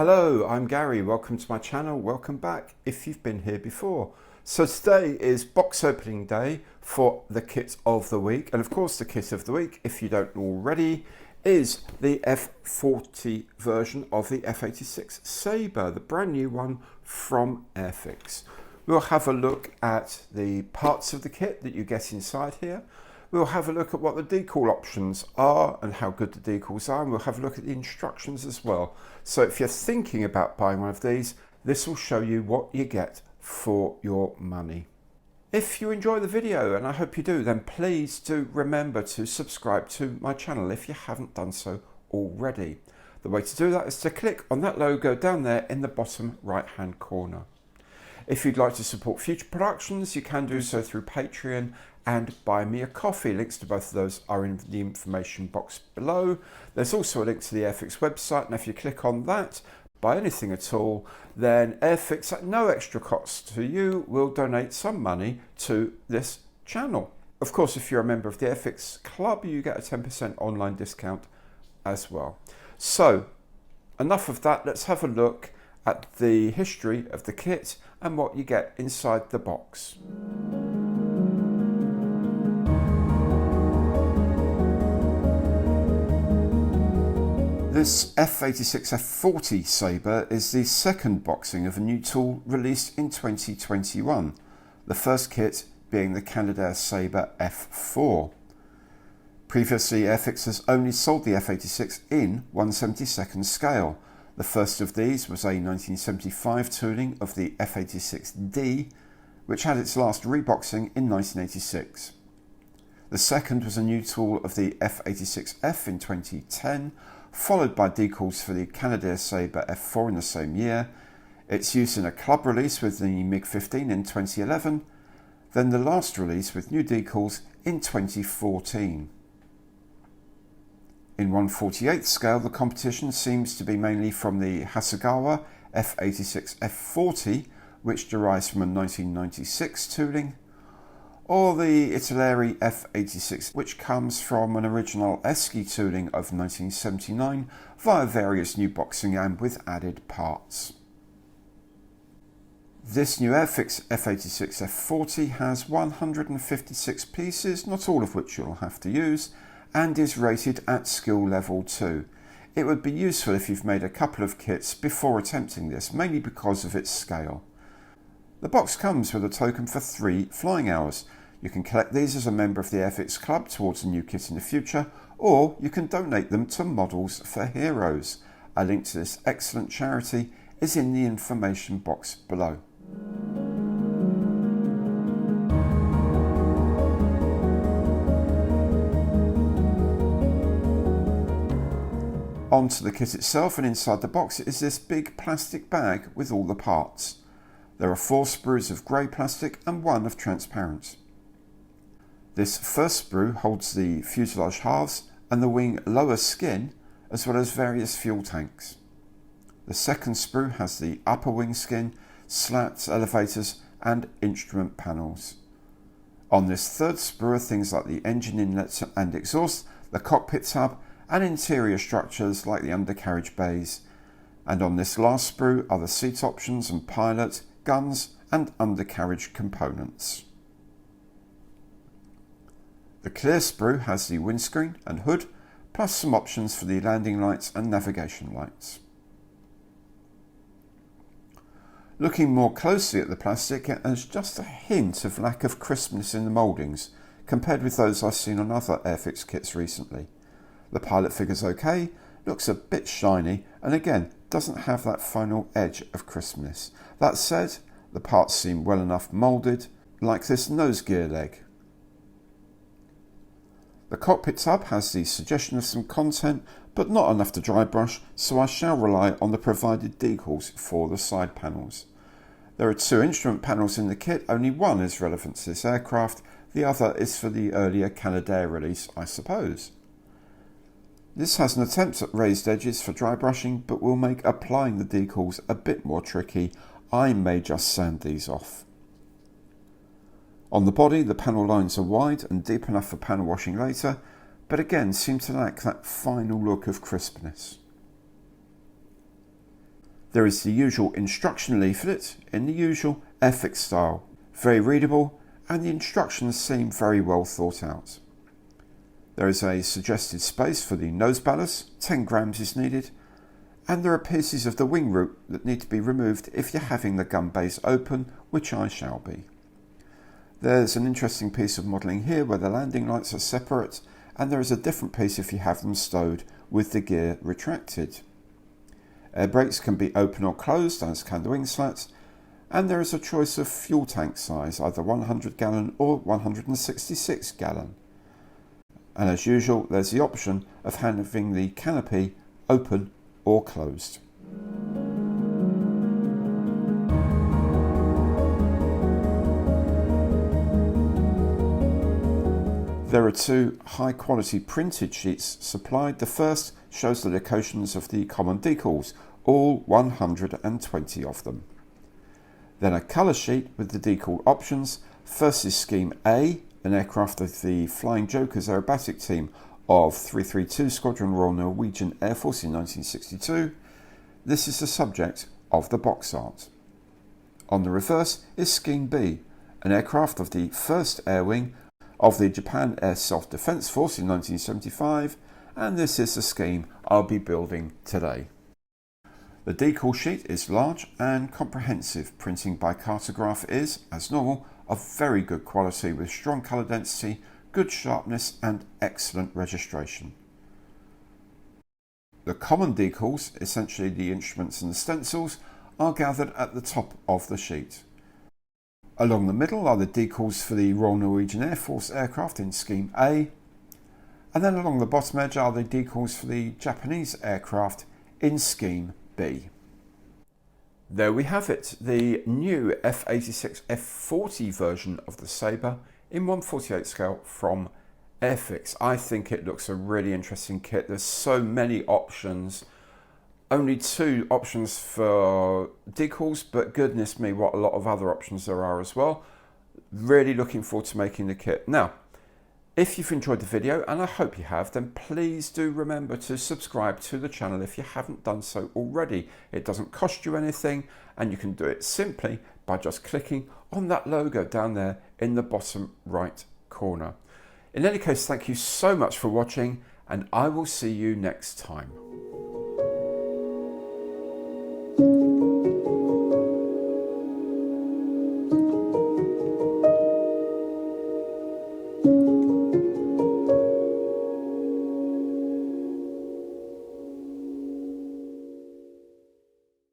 Hello, I'm Gary. Welcome to my channel. Welcome back if you've been here before. So today is box opening day for the kit of the week. And of course the kit of the week, if you don't already, is the F-40 version of the F-86 Sabre, the brand new one from Airfix. We'll have a look at the parts of the kit that you get inside here. We'll have a look at what the decal options are and how good the decals are, and we'll have a look at the instructions as well. So if you're thinking about buying one of these, this will show you what you get for your money. If you enjoy the video, and I hope you do, then please do remember to subscribe to my channel if you haven't done so already. The way to do that is to click on that logo down there in the bottom right hand corner. If you'd like to support future productions, you can do so through Patreon and Buy Me a Coffee. Links to both of those are in the information box below. There's also a link to the Airfix website, and if you click on that, buy anything at all, then Airfix at no extra cost to you will donate some money to this channel. Of course, if you're a member of the Airfix Club, you get a 10% online discount as well. So, enough of that, let's have a look at the history of the kit and what you get inside the box. This F-86F-40 Sabre is the second boxing of a new tool released in 2021, the first kit being the Canadair Sabre F4. Previously, Airfix has only sold the F-86 in 1/72nd scale. The first of these was a 1975 tooling of the F-86D, which had its last reboxing in 1986. The second was a new tool of the F-86F in 2010, followed by decals for the Canadair Sabre F4 in the same year, its use in a club release with the MiG-15 in 2011, then the last release with new decals in 2014. In 1/48th scale, the competition seems to be mainly from the Hasegawa F-86F-40, which derives from a 1996 tooling, or the Italeri F-86, which comes from an original Esky tooling of 1979 via various new boxing and with added parts. This new Airfix F-86F-40 has 156 pieces, not all of which you'll have to use, and is rated at skill level 2. It would be useful if you've made a couple of kits before attempting this, mainly because of its scale. The box comes with a token for 3 flying hours. You can collect these as a member of the Airfix Club towards a new kit in the future, or you can donate them to Models for Heroes. A link to this excellent charity is in the information box below. Onto the kit itself, and inside the box is this big plastic bag with all the parts. There are 4 sprues of grey plastic and 1 of transparent. This first sprue holds the fuselage halves and the wing lower skin, as well as various fuel tanks. The second sprue has the upper wing skin, slats, elevators and instrument panels. On this third sprue are things like the engine inlets and exhaust, the cockpit hub, and interior structures like the undercarriage bays, and on this last sprue are the seat options and pilot, guns and undercarriage components. The clear sprue has the windscreen and hood, plus some options for the landing lights and navigation lights. Looking more closely at the plastic, there's just a hint of lack of crispness in the mouldings compared with those I've seen on other Airfix kits recently. The pilot figure's okay, looks a bit shiny, and again doesn't have that final edge of crispness. That said, the parts seem well enough moulded, like this nose gear leg. The cockpit hub has the suggestion of some content, but not enough to dry brush, so I shall rely on the provided decals for the side panels. There are 2 instrument panels in the kit, only one is relevant to this aircraft, the other is for the earlier Canadair release, I suppose. This has an attempt at raised edges for dry brushing, but will make applying the decals a bit more tricky. I may just sand these off. On the body, the panel lines are wide and deep enough for panel washing later, but again seem to lack that final look of crispness. There is the usual instruction leaflet in the usual Airfix style, very readable, and the instructions seem very well thought out. There is a suggested space for the nose ballast, 10 grams is needed, and there are pieces of the wing root that need to be removed if you're having the gun base open, which I shall be. There's an interesting piece of modelling here where the landing lights are separate, and there is a different piece if you have them stowed with the gear retracted. Air brakes can be open or closed, as can the wing slats, and there is a choice of fuel tank size, either 100 gallon or 166 gallon. And as usual, there's the option of having the canopy open or closed. There are two high quality printed sheets supplied. The first shows the locations of the common decals, all 120 of them. Then a colour sheet with the decal options. First is Scheme A, an aircraft of the Flying Jokers aerobatic team of 332 Squadron Royal Norwegian Air Force in 1962. This is the subject of the box art. On the reverse is Scheme B, an aircraft of the 1st Air Wing of the Japan Air Self-Defense Force in 1975, and this is the scheme I'll be building today. The decal sheet is large and comprehensive. Printing by Cartograph is, as normal, of very good quality with strong colour density, good sharpness and excellent registration. The common decals, essentially the instruments and the stencils, are gathered at the top of the sheet. Along the middle are the decals for the Royal Norwegian Air Force aircraft in Scheme A, and then along the bottom edge are the decals for the Japanese aircraft in Scheme B. There we have it, the new F-86F-40 version of the Sabre in 1/48 scale from Airfix. I think it looks a really interesting kit. There's so many options. Only 2 options for decals, but goodness me, what a lot of other options there are as well. Really looking forward to making the kit. Now, if you've enjoyed the video, and I hope you have, then please do remember to subscribe to the channel if you haven't done so already. It doesn't cost you anything, and you can do it simply by just clicking on that logo down there in the bottom right corner. In any case, thank you so much for watching, and I will see you next time.